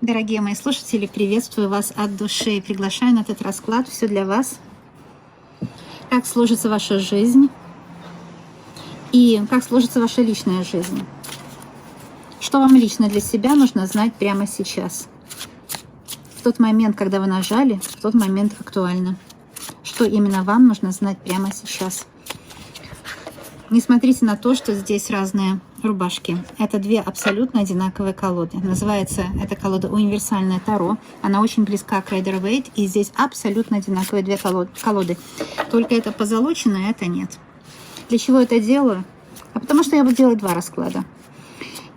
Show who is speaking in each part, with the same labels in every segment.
Speaker 1: Дорогие мои слушатели, приветствую вас от души и приглашаю на этот расклад. Все для вас. Как сложится ваша жизнь и как сложится ваша личная жизнь. Что вам лично для себя нужно знать прямо сейчас. В тот момент, когда вы нажали, в тот момент актуально. Что именно вам нужно знать прямо сейчас. Не смотрите на то, что здесь разные рубашки. Это две абсолютно одинаковые колоды. Называется эта колода «Универсальное Таро». Она очень близка к Райдер-Вейт. И здесь абсолютно одинаковые две колоды. Только это позолочено, а это нет. Для чего это делаю? А потому что я буду делать два расклада.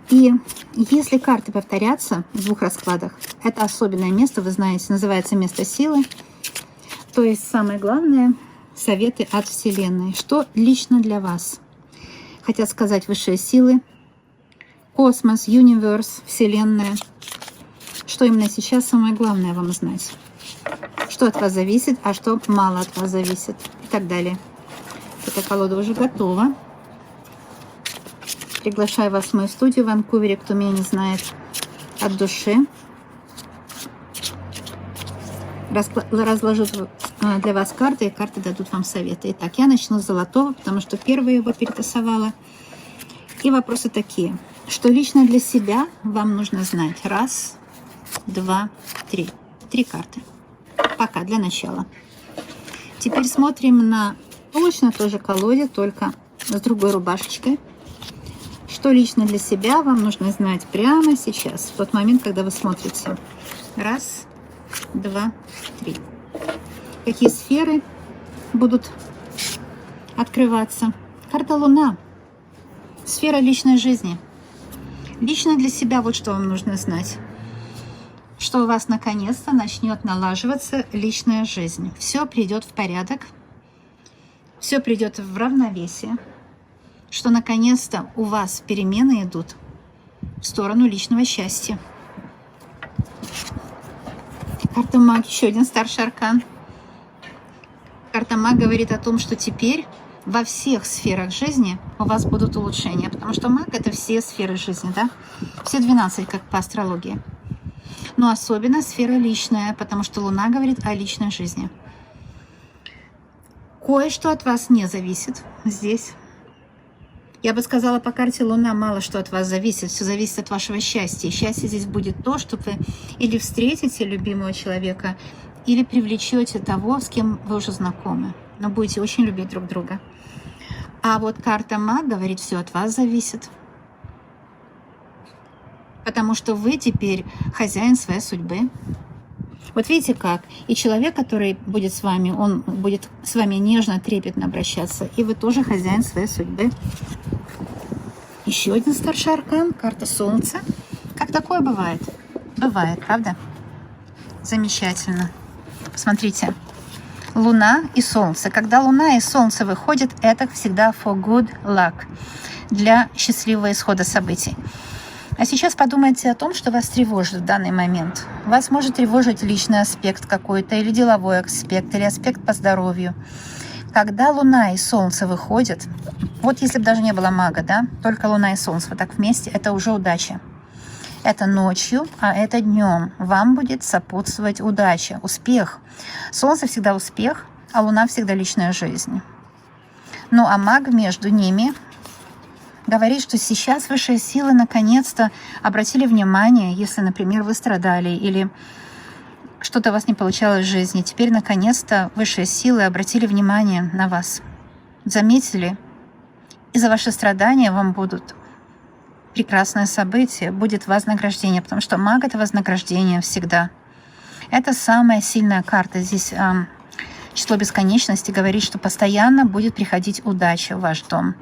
Speaker 1: И если карты повторятся в двух раскладах, это особенное место, вы знаете, называется место силы. То есть самое главное — советы от Вселенной. Что лично для вас хотят сказать высшие силы, космос, универс, Вселенная. Что именно сейчас самое главное вам знать. Что от вас зависит, а что мало от вас зависит. И так далее. Эта колода уже готова. Приглашаю вас в мою студию в Ванкувере, кто меня не знает, от души. Разложу для вас карты, и карты дадут вам советы. Итак, я начну с золотого, потому что первая его перетасовала. И вопросы такие. Что лично для себя вам нужно знать? Раз, два, три. Три карты. Пока, для начала. Теперь смотрим на точно той же колоде, только с другой рубашечкой. Что лично для себя вам нужно знать прямо сейчас, в тот момент, когда вы смотрите. Раз, два, три. Какие сферы будут открываться? Карта Луна. Сфера личной жизни. Лично для себя вот что вам нужно знать. Что у вас наконец-то начнет налаживаться личная жизнь. Все придет в порядок. Все придет в равновесие. Что наконец-то у вас перемены идут в сторону личного счастья. Карта Маг, еще один старший аркан. Карта Маг говорит о том, что теперь во всех сферах жизни у вас будут улучшения. Потому что Маг — это все сферы жизни, да? Все 12, как по астрологии. Но особенно сфера личная, потому что Луна говорит о личной жизни. Кое-что от вас не зависит здесь. Я бы сказала, по карте Луна мало что от вас зависит. Все зависит от вашего счастья. И счастье здесь будет то, что вы или встретите любимого человека, или привлечете того, с кем вы уже знакомы. Но будете очень любить друг друга. А вот карта Маг говорит, все от вас зависит. Потому что вы теперь хозяин своей судьбы. Вот видите как? И человек, который будет с вами, он будет с вами нежно, трепетно обращаться. И вы тоже хозяин своей судьбы. Еще один старший аркан, карта Солнца. Как такое бывает? Бывает, правда? Замечательно. Посмотрите. Луна и Солнце. Когда Луна и Солнце выходят, это всегда for good luck. Для счастливого исхода событий. А сейчас подумайте о том, что вас тревожит в данный момент. Вас может тревожить личный аспект какой-то, или деловой аспект, или аспект по здоровью. Когда Луна и Солнце выходят, вот если бы даже не было Мага, да, только Луна и Солнце вот так вместе, это уже удача. Это ночью, а это днем. Вам будет сопутствовать удача, успех. Солнце всегда успех, а Луна всегда личная жизнь. Ну а Маг между ними говорит, что сейчас высшие силы наконец-то обратили внимание, если, например, вы страдали или что-то у вас не получалось в жизни. Теперь наконец-то высшие силы обратили внимание на вас. Заметили, и за ваши страдания вам будут прекрасное событие, будет вознаграждение, потому что Маг — это вознаграждение всегда. Это самая сильная карта. Здесь число бесконечности говорит, что постоянно будет приходить удача в ваш дом.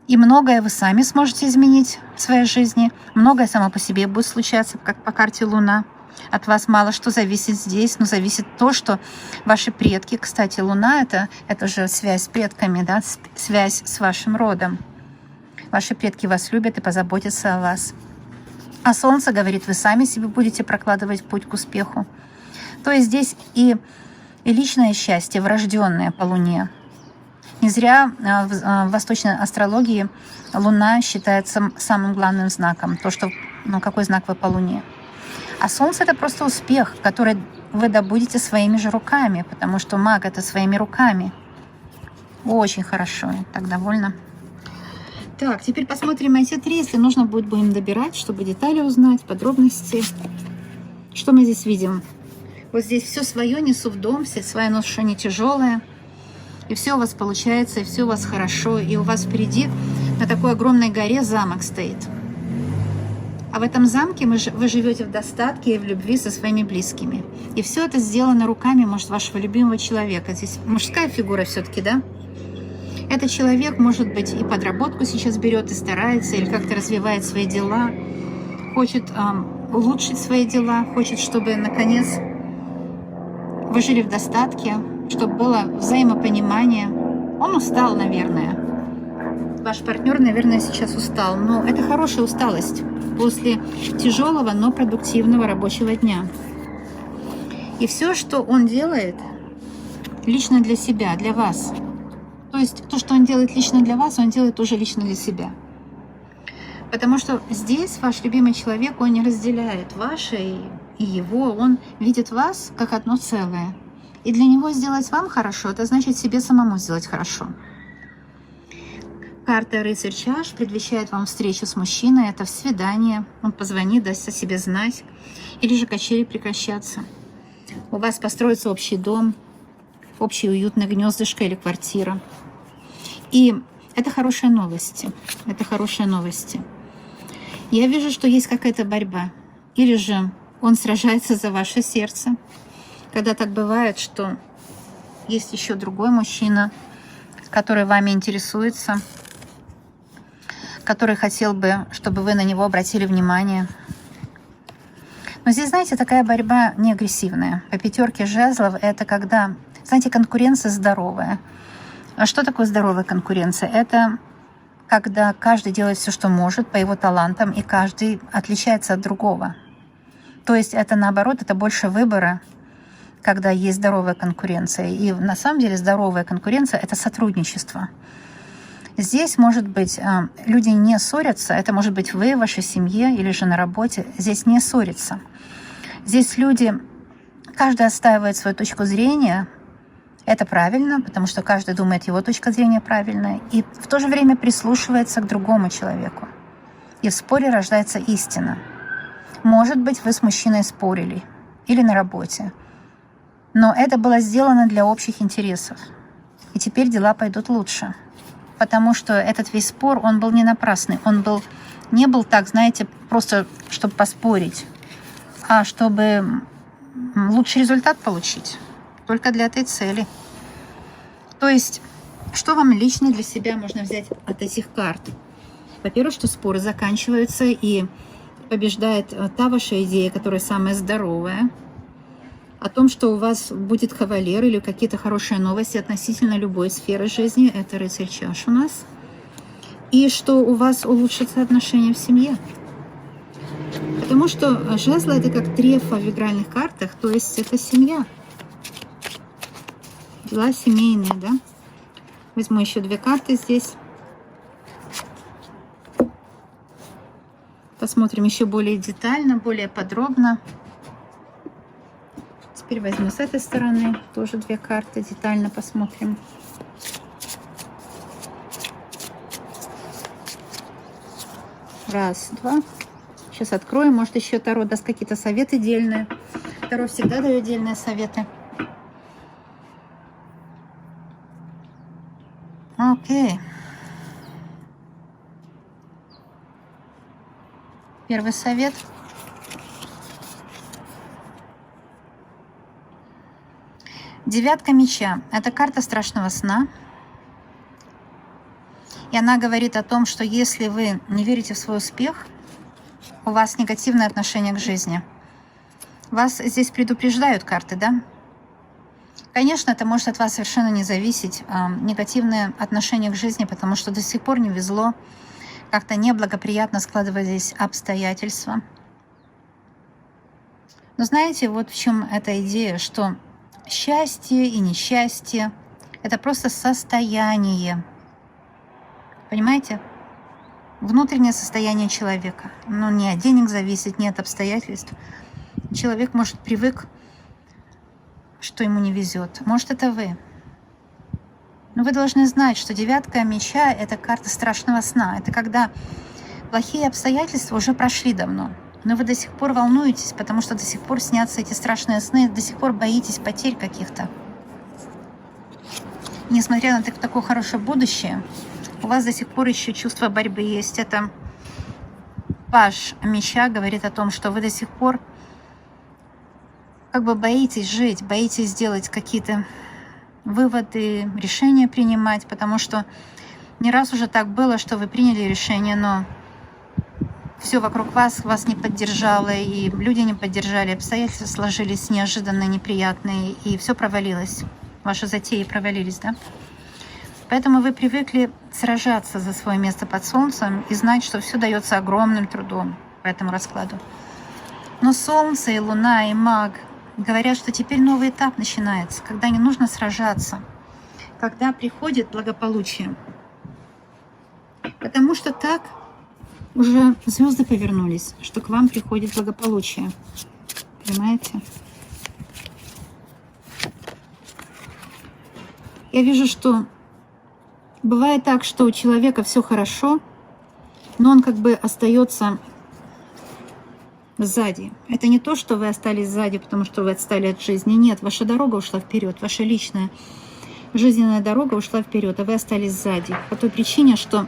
Speaker 1: И многое вы сами сможете изменить в своей жизни. Многое само по себе будет случаться, как по карте Луна. От вас мало что зависит здесь, но зависит то, что ваши предки, кстати, Луна — это же связь с предками, да, связь с вашим родом. Ваши предки вас любят и позаботятся о вас. А Солнце говорит, вы сами себе будете прокладывать путь к успеху. То есть здесь и личное счастье, врожденное по Луне. Не зря в восточной астрологии Луна считается самым главным знаком. То, что, какой знак вы по Луне. А Солнце — это просто успех, который вы добудете своими же руками, потому что маг — это своими руками. Очень хорошо, я так довольна. Так, теперь посмотрим эти три. Если нужно будет, будем добирать, чтобы детали узнать, подробности. Что мы здесь видим? Вот здесь все свое несу в дом, все свое ношу не тяжелое. И все у вас получается, и все у вас хорошо. И у вас впереди на такой огромной горе замок стоит. А в этом замке вы живете в достатке и в любви со своими близкими. И все это сделано руками, может, вашего любимого человека. Здесь мужская фигура все-таки, да? Этот человек, может быть, и подработку сейчас берет, и старается, или как-то развивает свои дела, хочет улучшить свои дела, хочет, чтобы, наконец, вы жили в достатке, чтобы было взаимопонимание. Он устал, наверное. Ваш партнер, наверное, сейчас устал. Но это хорошая усталость после тяжелого, но продуктивного рабочего дня. И все, что он делает, лично для себя, для вас. То есть то, что он делает лично для вас, он делает тоже лично для себя. Потому что здесь ваш любимый человек, он не разделяет ваше и его. Он видит вас как одно целое. И для него сделать вам хорошо, это значит себе самому сделать хорошо. Карта «Рыцарь чаш» предвещает вам встречу с мужчиной. Это свидание. Он позвонит, даст о себе знать. Или же качели прекращаться. У вас построится общий дом, общее уютное гнездышко или квартира. И это хорошие новости. Это хорошие новости. Я вижу, что есть какая-то борьба. Или же он сражается за ваше сердце. Когда так бывает, что есть еще другой мужчина, который вами интересуется, который хотел бы, чтобы вы на него обратили внимание. Но здесь, знаете, такая борьба не агрессивная. По пятерке жезлов это когда, знаете, конкуренция здоровая. А что такое здоровая конкуренция? Это когда каждый делает все, что может по его талантам, и каждый отличается от другого. То есть это наоборот, это больше выбора, когда есть здоровая конкуренция. И на самом деле здоровая конкуренция — это сотрудничество. Здесь, может быть, люди не ссорятся, это может быть вы в вашей семье или же на работе, здесь не ссорятся. Здесь люди, каждый отстаивает свою точку зрения, это правильно, потому что каждый думает, его точка зрения правильная, и в то же время прислушивается к другому человеку. И в споре рождается истина. Может быть, вы с мужчиной спорили или на работе, но это было сделано для общих интересов. И теперь дела пойдут лучше. Потому что этот весь спор, он был не напрасный. Он не был так, знаете, просто чтобы поспорить, а чтобы лучший результат получить. Только для этой цели. То есть, что вам лично для себя можно взять от этих карт? Во-первых, что споры заканчиваются и побеждает та ваша идея, которая самая здоровая. О том, что у вас будет кавалер или какие-то хорошие новости относительно любой сферы жизни. Это рыцарь чаш у нас. И что у вас улучшатся отношения в семье. Потому что жезлы — это как трефа в игральных картах, то есть это семья. Дела семейные, да? Возьму еще две карты здесь. Посмотрим еще более детально, более подробно. Теперь возьму с этой стороны тоже две карты, детально посмотрим. Раз, два. Сейчас откроем, может еще Таро даст какие-то советы дельные. Таро всегда дает дельные советы. Окей. Первый совет. Девятка меча – это карта страшного сна. И она говорит о том, что если вы не верите в свой успех, у вас негативное отношение к жизни. Вас здесь предупреждают карты, да? Конечно, это может от вас совершенно не зависеть. Негативное отношение к жизни, потому что до сих пор не везло. Как-то неблагоприятно складывались обстоятельства. Но знаете, вот в чем эта идея, что счастье и несчастье – это просто состояние. Понимаете? Внутреннее состояние человека. Ну, не от денег зависит, не от обстоятельств. человек, может, привык, что ему не везет. Может, это вы. Но вы должны знать, что 9 меча – это карта страшного сна. Это когда плохие обстоятельства уже прошли давно. Но вы до сих пор волнуетесь, потому что до сих пор снятся эти страшные сны, до сих пор боитесь потерь каких-то. Несмотря на такое хорошее будущее, у вас до сих пор еще чувство борьбы есть. Это паж меча говорит о том, что вы до сих пор как бы боитесь жить, боитесь сделать какие-то выводы, решения принимать, потому что не раз уже так было, что вы приняли решение, но все вокруг вас не поддержало, и люди не поддержали, обстоятельства сложились неожиданно неприятные, и все провалилось. Ваши затеи провалились, да? Поэтому вы привыкли сражаться за свое место под солнцем и знать, что все дается огромным трудом по этому раскладу. Но солнце и луна и маг говорят, что теперь новый этап начинается, когда не нужно сражаться, когда приходит благополучие. Потому что так уже звезды повернулись, что к вам приходит благополучие. Понимаете? Я вижу, что бывает так, что у человека все хорошо, но он как бы остается сзади. Это не то, что вы остались сзади, потому что вы отстали от жизни. Нет, ваша дорога ушла вперед, ваша личная жизненная дорога ушла вперед, а вы остались сзади. По той причине, что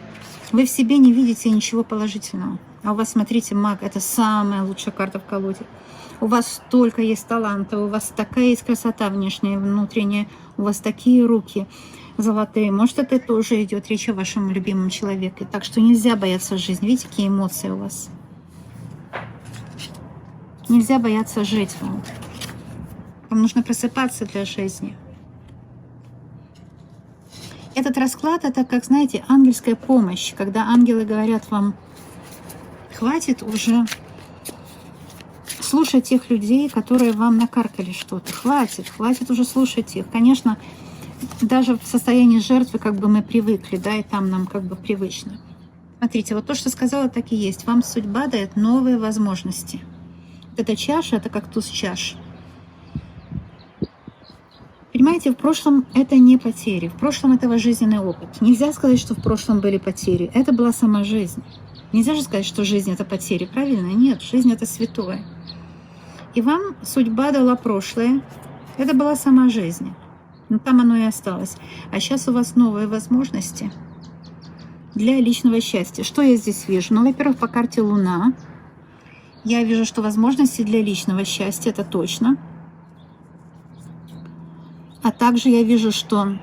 Speaker 1: вы в себе не видите ничего положительного. А у вас, смотрите, маг – это самая лучшая карта в колоде. У вас столько есть таланта, у вас такая есть красота внешняя и внутренняя, у вас такие руки золотые. Может, это тоже идет речь о вашем любимом человеке. Так что нельзя бояться жизни. Видите, какие эмоции у вас? Нельзя бояться жить вам. Вам нужно просыпаться для жизни. Этот расклад – это, как, знаете, ангельская помощь, когда ангелы говорят вам: хватит уже слушать тех людей, которые вам накаркали что-то. Хватит уже слушать их. Конечно, даже в состоянии жертвы как бы мы привыкли, да, и там нам как бы привычно. Смотрите, вот то, что сказала, так и есть. Вам судьба дает новые возможности. Вот эта чаша – это как туз чаш. Понимаете, в прошлом это не потери, в прошлом это ваш жизненный опыт. Нельзя сказать, что в прошлом были потери. Это была сама жизнь. Нельзя же сказать, что жизнь – это потери, правильно? Нет, жизнь – это святое. И вам судьба дала прошлое. Это была сама жизнь. Но там оно и осталось. А сейчас у вас новые возможности для личного счастья. Что я здесь вижу? Ну, во-первых, по карте Луна. Я вижу, что возможности для личного счастья – это точно. А также я вижу, что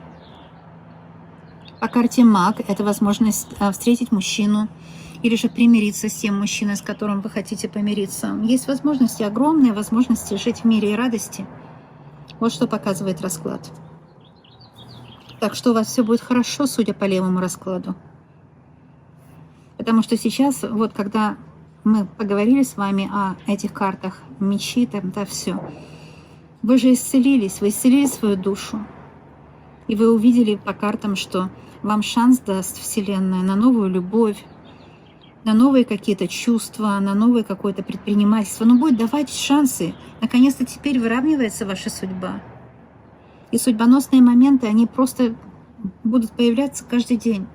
Speaker 1: по карте Маг – это возможность встретить мужчину или же примириться с тем мужчиной, с которым вы хотите помириться. Есть возможности, огромные возможности жить в мире и радости. Вот что показывает расклад. Так что у вас все будет хорошо, судя по левому раскладу. Потому что сейчас, вот когда мы поговорили с вами о этих картах, мечи, там, да, все. Вы же исцелились, вы исцелили свою душу. И вы увидели по картам, что вам шанс даст Вселенная на новую любовь, на новые какие-то чувства, на новое какое-то предпринимательство. Но будет давать шансы. Наконец-то теперь выравнивается ваша судьба. И судьбоносные моменты, они просто будут появляться каждый день.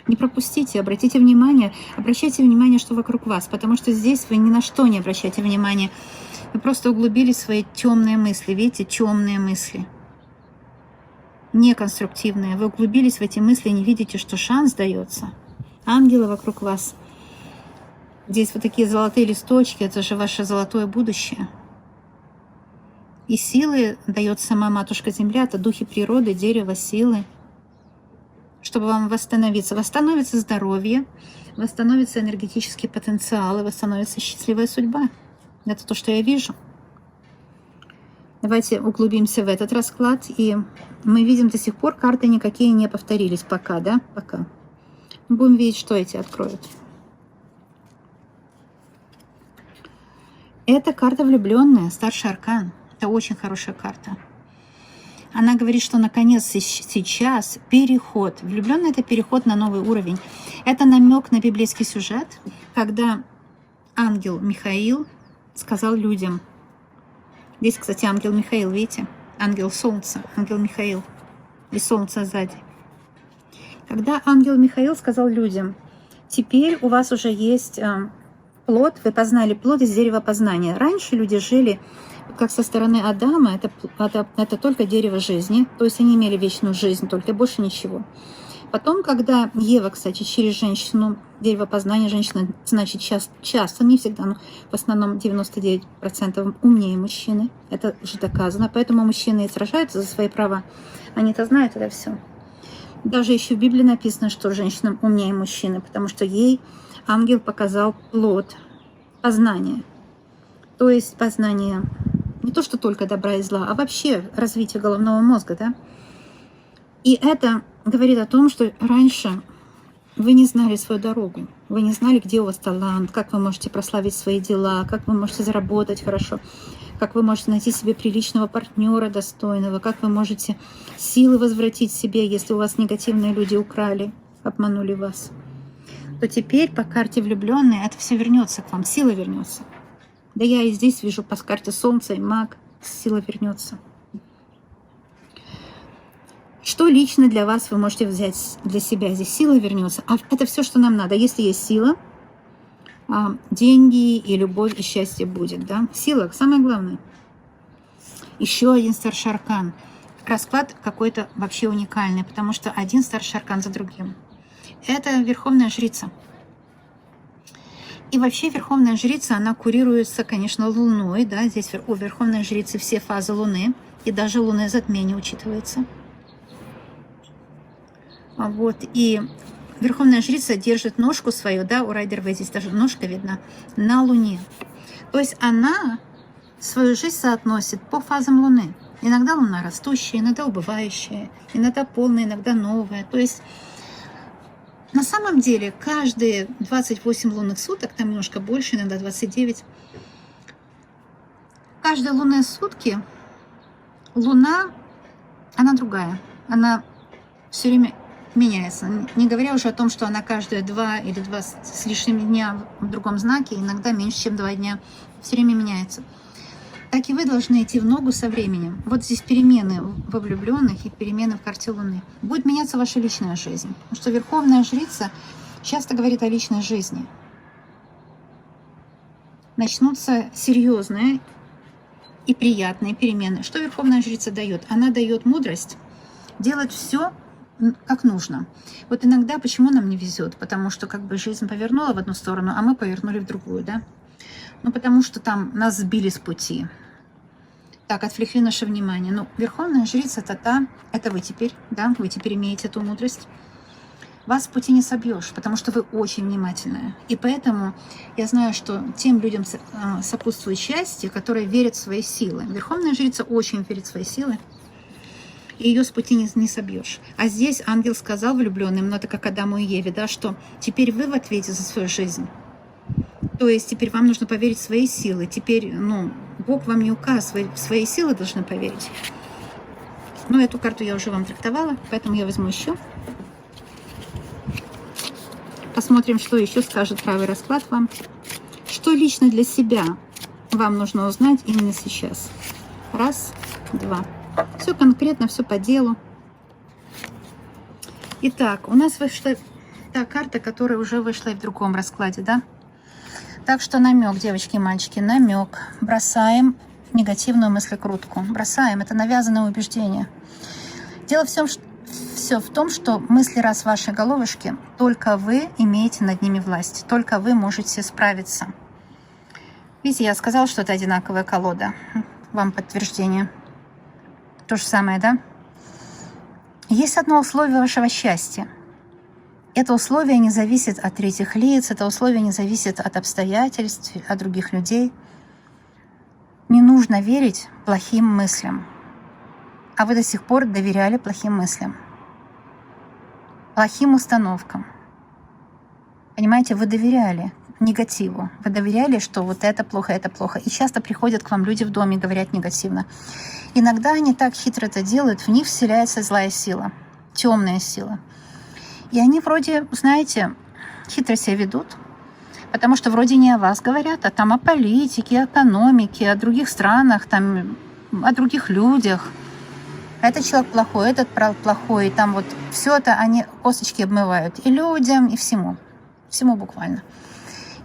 Speaker 1: Не пропустите, обратите внимание, обращайте внимание, что вокруг вас, потому что здесь вы ни на что не обращаете внимания. Вы просто углубили свои темные мысли, видите, темные мысли, неконструктивные. Вы углубились в эти мысли и не видите, что шанс дается. Ангелы вокруг вас. Здесь вот такие золотые листочки, это же ваше золотое будущее. И силы дает сама Матушка Земля, это духи природы, дерево, силы, чтобы вам восстановиться. Восстановится здоровье, восстановится энергетический потенциал и восстановится счастливая судьба. Это то, что я вижу. Давайте углубимся в этот расклад. И мы видим, до сих пор карты никакие не повторились. Пока, да? Пока. Будем видеть, что эти откроют. Это карта влюбленная, старший аркан. Это очень хорошая карта. Она говорит, что наконец сейчас переход. Влюбленный – это переход на новый уровень. Это намек на библейский сюжет, когда ангел Михаил сказал людям. Здесь, кстати, ангел Михаил, видите? Ангел Солнца, ангел Михаил. И Солнце сзади. Когда ангел Михаил сказал людям, теперь у вас уже есть плод, вы познали плод из дерева познания. Раньше люди жили, как со стороны Адама, это только дерево жизни, то есть они имели вечную жизнь, только больше ничего. Потом, когда Ева, кстати, через женщину, дерево познания, женщина, значит, часто, не всегда, но в основном 99% умнее мужчины, это уже доказано, поэтому мужчины и сражаются за свои права, они-то знают это все. Даже еще в Библии написано, что женщина умнее мужчины, потому что ей ангел показал плод познания. То есть познание не то, что только добра и зла, а вообще развитие головного мозга, да? И это говорит о том, что раньше вы не знали свою дорогу, вы не знали, где у вас талант, как вы можете прославить свои дела, как вы можете заработать хорошо, как вы можете найти себе приличного партнера достойного, как вы можете силы возвратить себе, если у вас негативные люди украли, обманули вас. То теперь по карте влюбленные это все вернется к вам, сила вернется. Да я и здесь вижу по карте Солнца и Маг, сила вернется. Что лично для вас вы можете взять для себя? Здесь сила вернется. А это все, что нам надо. Если есть сила, деньги и любовь и счастье будет. Да? Сила самое главное. Еще один старший аркан. Расклад какой-то вообще уникальный, потому что один старший аркан за другим. Это Верховная Жрица. И вообще Верховная Жрица, она курируется, конечно, Луной. Да? Здесь у Верховной Жрицы все фазы Луны. И даже лунное затмение учитывается. Вот, и Верховная Жрица держит ножку свою, да, у Райдер-Вэй здесь даже ножка видна, на Луне. То есть она свою жизнь соотносит по фазам Луны. Иногда Луна растущая, иногда убывающая, иногда полная, иногда новая. То есть на самом деле каждые 28 лунных суток, там немножко больше, иногда 29, каждые лунные сутки Луна, она другая, она все время меняется. Не говоря уже о том, что она каждые 2 или 2 с лишним дня в другом знаке, иногда меньше, чем 2 дня, все время меняется. Так и вы должны идти в ногу со временем. Вот здесь перемены во влюбленных и перемены в карте Луны. Будет меняться ваша личная жизнь. Потому что Верховная Жрица часто говорит о личной жизни. Начнутся серьезные и приятные перемены. Что Верховная Жрица дает? Она дает мудрость делать все как нужно. Вот иногда почему нам не везет? Потому что как бы жизнь повернула в одну сторону, а мы повернули в другую, да? Ну, потому что там нас сбили с пути. Так, отвлекли наше внимание. Ну, Верховная Жрица это вы теперь, да? Вы теперь имеете эту мудрость. Вас с пути не собьешь, потому что вы очень внимательная. И поэтому я знаю, что тем людям сопутствует счастье, которые верят в свои силы. Верховная Жрица очень верит в свои силы. И ее с пути не собьешь. А здесь ангел сказал влюбленным, ну это как Адаму и Еве, да, что теперь вы в ответе за свою жизнь. То есть теперь вам нужно поверить в свои силы. Теперь, Бог вам не указ, вы в свои силы должны поверить. Но эту карту я уже вам трактовала, поэтому я возьму еще. Посмотрим, что еще скажет правый расклад вам. Что лично для себя вам нужно узнать именно сейчас. 1, 2. Все конкретно, все по делу. Итак, у нас вышла та карта, которая уже вышла и в другом раскладе, да? Так что намек, девочки и мальчики, намек. Бросаем негативную мыслекрутку. Бросаем, это навязанное убеждение. Дело все в том, что мысли раз в вашей головушке, только вы имеете над ними власть. Только вы можете справиться. Видите, я сказала, что это одинаковая колода. Вам подтверждение. То же самое, да? Есть одно условие вашего счастья. Это условие не зависит от третьих лиц, это условие не зависит от обстоятельств, от других людей. Не нужно верить плохим мыслям. А вы до сих пор доверяли плохим мыслям, плохим установкам. Понимаете, вы доверяли негативу. Вы доверяли, что вот это плохо, это плохо. И часто приходят к вам люди в доме и говорят негативно. Иногда они так хитро это делают, в них вселяется злая сила, темная сила. И они вроде, знаете, хитро себя ведут, Потому что вроде не о вас говорят, а там о политике, экономике, о других странах, там, о других людях. Этот человек плохой, этот плохой. И там вот все это они косточки обмывают и людям, и всему. Всему буквально.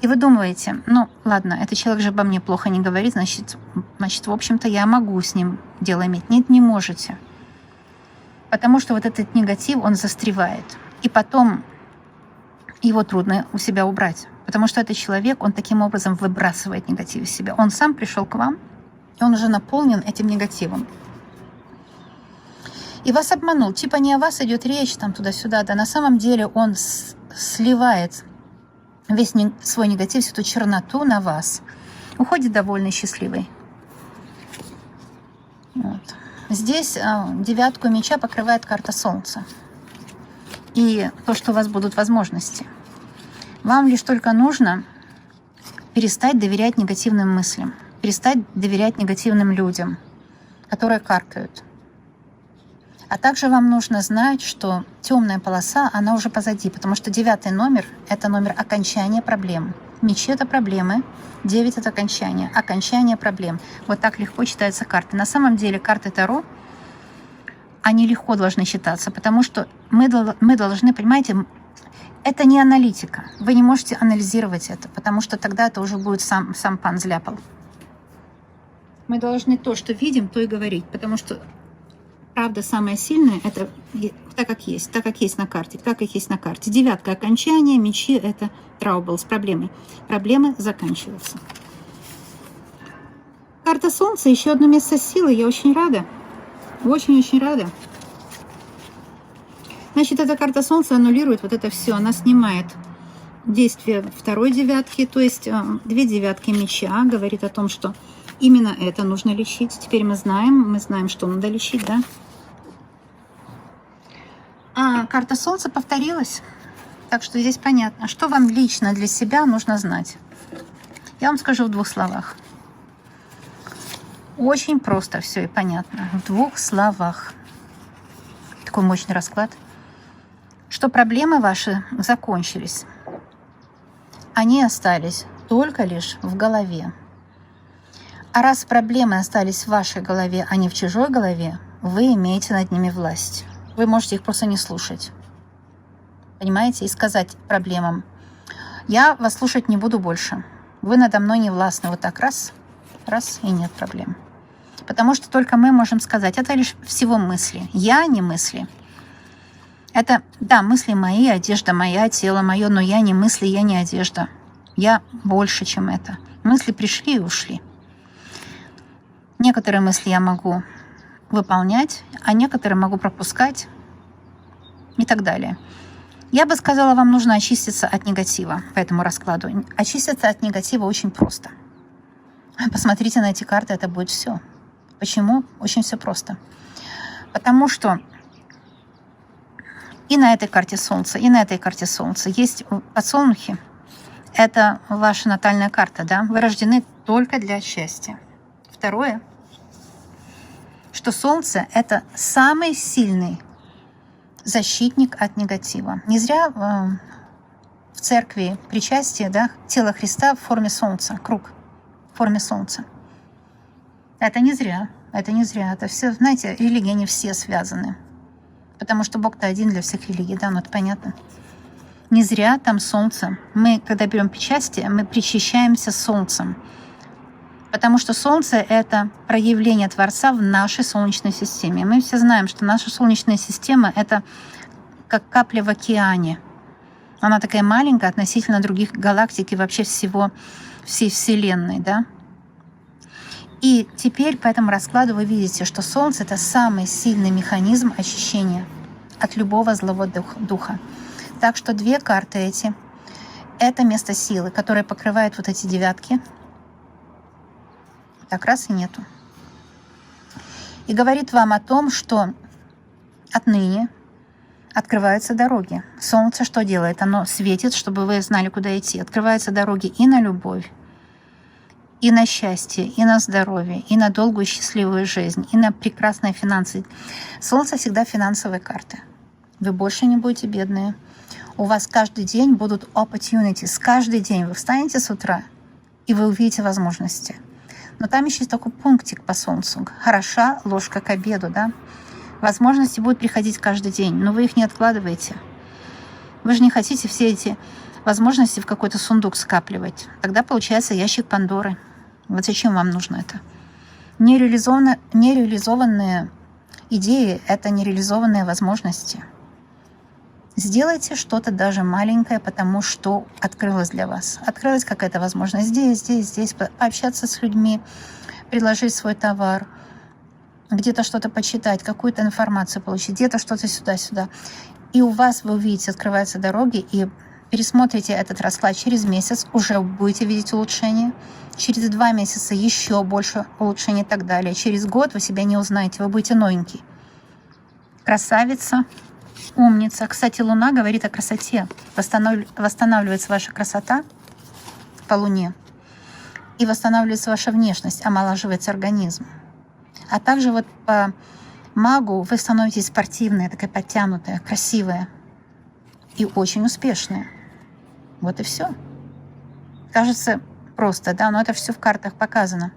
Speaker 1: И вы думаете, ну ладно, этот человек же обо мне плохо не говорит, значит, в общем-то, я могу с ним дело иметь. Нет, не можете. Потому что вот этот негатив, он застревает. И потом его трудно у себя убрать. Потому что этот человек, он таким образом выбрасывает негатив из себя. Он сам пришел к вам, и он уже наполнен этим негативом. И вас обманул. Типа не о вас идет речь, там туда-сюда. Да на самом деле он сливает весь свой негатив, всю эту черноту на вас. Уходит довольный, счастливый. Вот. Здесь девятку меча покрывает карта Солнца. И то, что у вас будут возможности. Вам лишь только нужно перестать доверять негативным мыслям, перестать доверять негативным людям, которые каркают. А также вам нужно знать, что темная полоса, она уже позади, потому что 9 номер – это номер окончания проблем. Мечи – это проблемы, 9 – это окончание проблем. Вот так легко читаются карты. На самом деле карты Таро, они легко должны читаться, потому что мы должны, понимаете, это не аналитика. Вы не можете анализировать это, потому что тогда это уже будет сам пан зляпал. Мы должны то, что видим, то и говорить, потому что правда самая сильная – это так, как есть на карте, так, как есть на карте. Девятка – окончание, мечи – это troubles, проблемы. Проблемы заканчиваются. Карта Солнца, еще одно место силы, я очень рада. Очень-очень рада. Значит, эта карта Солнца аннулирует вот это все. Она снимает действие второй девятки, то есть 2 девятки меча. Говорит о том, что именно это нужно лечить. Теперь мы знаем, что надо лечить, да? А карта Солнца повторилась. Так что здесь понятно, что вам лично для себя нужно знать. Я вам скажу в 2 словах. Очень просто все и понятно. В 2 словах. Такой мощный расклад. Что проблемы ваши закончились. Они остались только лишь в голове. А раз проблемы остались в вашей голове, а не в чужой голове, вы имеете над ними власть. Вы можете их просто не слушать. Понимаете? И сказать проблемам: я вас слушать не буду больше. Вы надо мной не властны. Вот так раз, и нет проблем. Потому что только мы можем сказать, это лишь всего мысли. Я не мысли. Это, да, мысли мои, одежда моя, тело мое, но я не мысли, я не одежда. Я больше, чем это. Мысли пришли и ушли. Некоторые мысли я могу выполнять, а некоторые могу пропускать и так далее. Я бы сказала, вам нужно очиститься от негатива по этому раскладу. Очиститься от негатива очень просто. Посмотрите на эти карты, это будет все. Почему? Очень все просто. Потому что и на этой карте Солнца, и на этой карте Солнца есть подсолнухи. Это ваша натальная карта, да? Вы рождены только для счастья. Второе, что Солнце – это самый сильный защитник от негатива. Не зря в церкви причастие, да, тело Христа в форме Солнца, круг в форме Солнца. Это не зря. Это все, знаете, религии, они все связаны. Потому что Бог-то один для всех религий, да, ну это понятно. Не зря там Солнце. Мы, когда берем причастие, мы причащаемся Солнцем. Потому что Солнце – это проявление Творца в нашей Солнечной системе. Мы все знаем, что наша Солнечная система – это как капля в океане. Она такая маленькая относительно других галактик и вообще всей Вселенной, да. И теперь по этому раскладу вы видите, что Солнце – это самый сильный механизм очищения от любого злого духа. Так что 2 карты эти – это место силы, которое покрывает вот эти девятки. Так раз и нету. И говорит вам о том, что отныне открываются дороги. Солнце что делает? Оно светит, чтобы вы знали, куда идти. Открываются дороги и на любовь, и на счастье, и на здоровье, и на долгую счастливую жизнь, и на прекрасные финансы. Солнце всегда финансовые карты. Вы больше не будете бедные. У вас каждый день будут opportunities. Каждый день вы встанете с утра, и вы увидите возможности. Но там еще есть такой пунктик по Солнцу. Хороша ложка к обеду, да? Возможности будут приходить каждый день, но вы их не откладываете. Вы же не хотите все эти возможности в какой-то сундук скапливать. Тогда получается ящик Пандоры. Вот зачем вам нужно это? Нереализованные идеи — это нереализованные возможности. Сделайте что-то даже маленькое, потому что открылось для вас. Открылась какая-то возможность здесь, пообщаться с людьми, предложить свой товар, где-то что-то почитать, какую-то информацию получить, где-то что-то сюда-сюда. И у вас, вы увидите, открываются дороги, и пересмотрите этот расклад через месяц, уже будете видеть улучшение. Через 2 месяца еще больше улучшений и так далее. Через год вы себя не узнаете, вы будете новенький. Красавица, умница. Кстати, Луна говорит о красоте. Восстанавливается ваша красота по Луне. И восстанавливается ваша внешность, омолаживается организм. А также вот по Магу вы становитесь спортивная, такая подтянутая, красивая и очень успешная. Вот и все. Кажется просто, да, но это все в картах показано.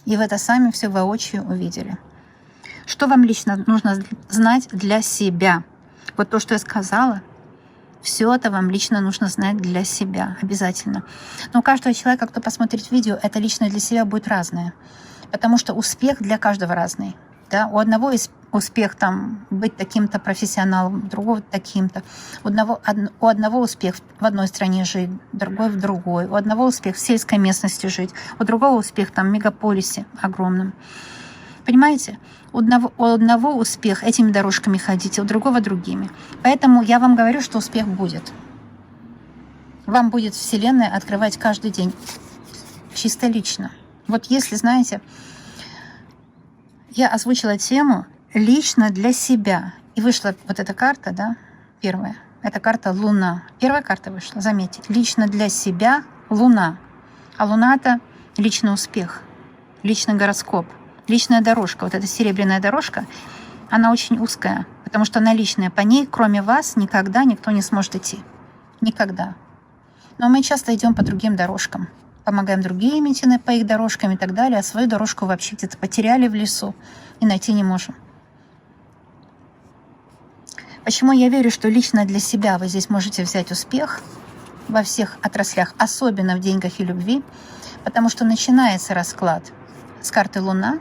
Speaker 1: И вы это сами все воочию увидели. Что вам лично нужно знать для себя? Вот то, что я сказала, все это вам лично нужно знать для себя обязательно. Но у каждого человека, кто посмотрит видео, это лично для себя будет разное. Потому что успех для каждого разный. Да? У одного успех там быть таким-то профессионалом, у другого таким-то. У одного успех в одной стране жить, другой в другой. У одного успех в сельской местности жить, у другого успех там в мегаполисе огромном. Понимаете? У одного успех этими дорожками ходить, а у другого другими. Поэтому я вам говорю, что успех будет. Вам будет Вселенная открывать каждый день. Чисто лично. Вот если, знаете, я озвучила тему лично для себя. И вышла вот эта карта, да, первая. Это карта Луна. Первая карта вышла, заметьте. Лично для себя Луна. А Луна — это личный успех, личный гороскоп, личная дорожка. Вот эта серебряная дорожка, она очень узкая, потому что она личная. По ней, кроме вас, никогда никто не сможет идти. Никогда. Но мы часто идем по другим дорожкам. Помогаем другим идти по их дорожкам и так далее, а свою дорожку вообще где-то потеряли в лесу и найти не можем. Почему я верю, что лично для себя вы здесь можете взять успех во всех отраслях, особенно в деньгах и любви, потому что начинается расклад с карты Луна,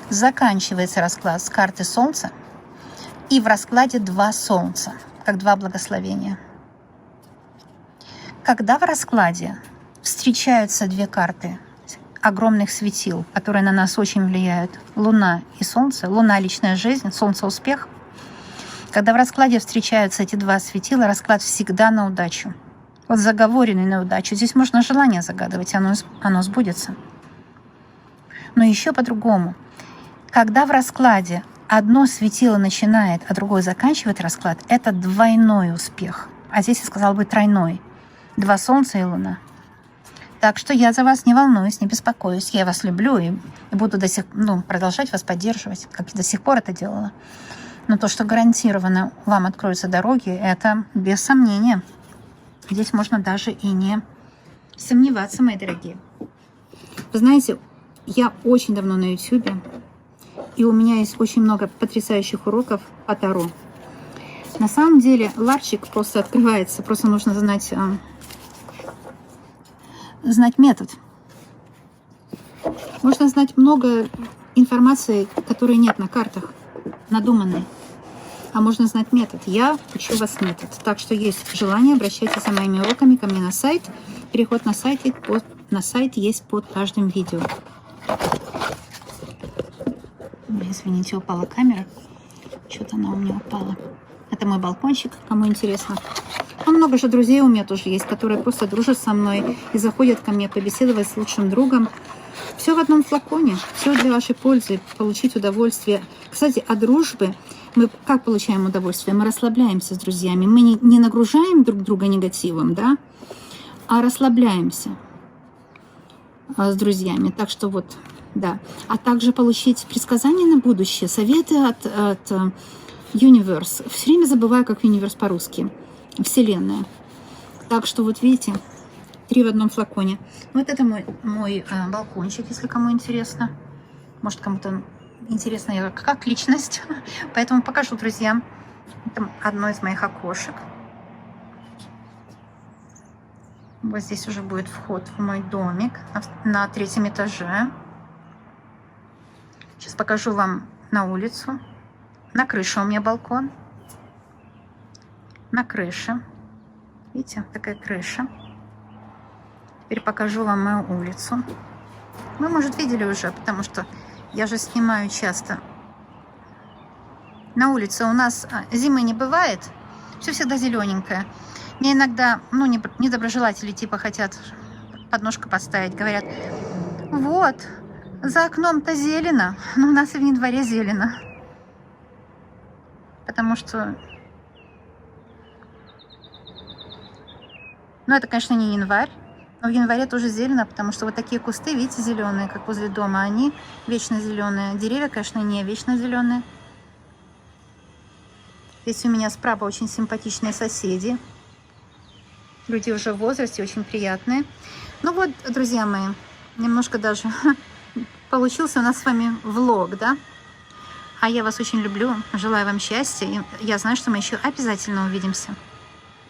Speaker 1: заканчивается расклад с карты Солнца, и в раскладе 2 Солнца, как 2 благословения. Когда в раскладе встречаются 2 карты огромных светил, которые на нас очень влияют, Луна и Солнце, Луна — личная жизнь, Солнце — успех. Когда в раскладе встречаются эти 2 светила, расклад всегда на удачу. Вот заговоренный на удачу. Здесь можно желание загадывать, оно сбудется. Но еще по-другому. Когда в раскладе одно светило начинает, а другое заканчивает расклад, это двойной успех. А здесь я сказала бы тройной. 2 Солнца и Луна. Так что я за вас не волнуюсь, не беспокоюсь. Я вас люблю и буду продолжать вас поддерживать, как и до сих пор это делала. Но то, что гарантированно вам откроются дороги, это без сомнения. Здесь можно даже и не сомневаться, мои дорогие. Вы знаете, я очень давно на YouTube, и у меня есть очень много потрясающих уроков по Таро. На самом деле ларчик просто открывается, просто нужно знать метод. Можно знать много информации, которой нет на картах, надуманной. А можно знать метод. Я учу вас метод. Так что есть желание, обращайтесь за моими уроками ко мне на сайт. Переход на сайт есть под каждым видео. Извините, упала камера. Что-то она у меня упала. Это мой балкончик, кому интересно. Много же друзей у меня тоже есть, которые просто дружат со мной и заходят ко мне побеседовать с лучшим другом. Все в одном флаконе, все для вашей пользы, получить удовольствие. Кстати, от дружбы мы как получаем удовольствие? Мы расслабляемся с друзьями. Мы не нагружаем друг друга негативом, да, а расслабляемся с друзьями. Так что вот, да. А также получить предсказания на будущее, советы от Universe. Все время забываю, как Universe по-русски. Вселенная. Так что вот видите, 3 в одном флаконе. Вот это мой балкончик, если кому интересно. Может, кому-то интересно я как личность. Поэтому покажу, друзья. Это одно из моих окошек. Вот здесь уже будет вход в мой домик на 3-м этаже. Сейчас покажу вам на улицу. На крыше у меня балкон. На крыше. Видите, такая крыша. Теперь покажу вам мою улицу. Вы, может, видели уже, потому что я же снимаю часто. На улице у нас зимы не бывает. Все всегда зелененькое. Мне иногда, ну, недоброжелатели типа хотят подножку поставить. Говорят, вот, за окном-то зелено, но у нас и в январе зелено. Потому что... Ну, это, конечно, не январь. Но в январе тоже зелено, потому что вот такие кусты, видите, зеленые, как возле дома, они вечно зеленые. Деревья, конечно, не вечно зеленые. Здесь у меня справа очень симпатичные соседи. Люди уже в возрасте, очень приятные. Ну вот, друзья мои, немножко даже получился у нас с вами влог, да? А я вас очень люблю, желаю вам счастья. И я знаю, что мы еще обязательно увидимся.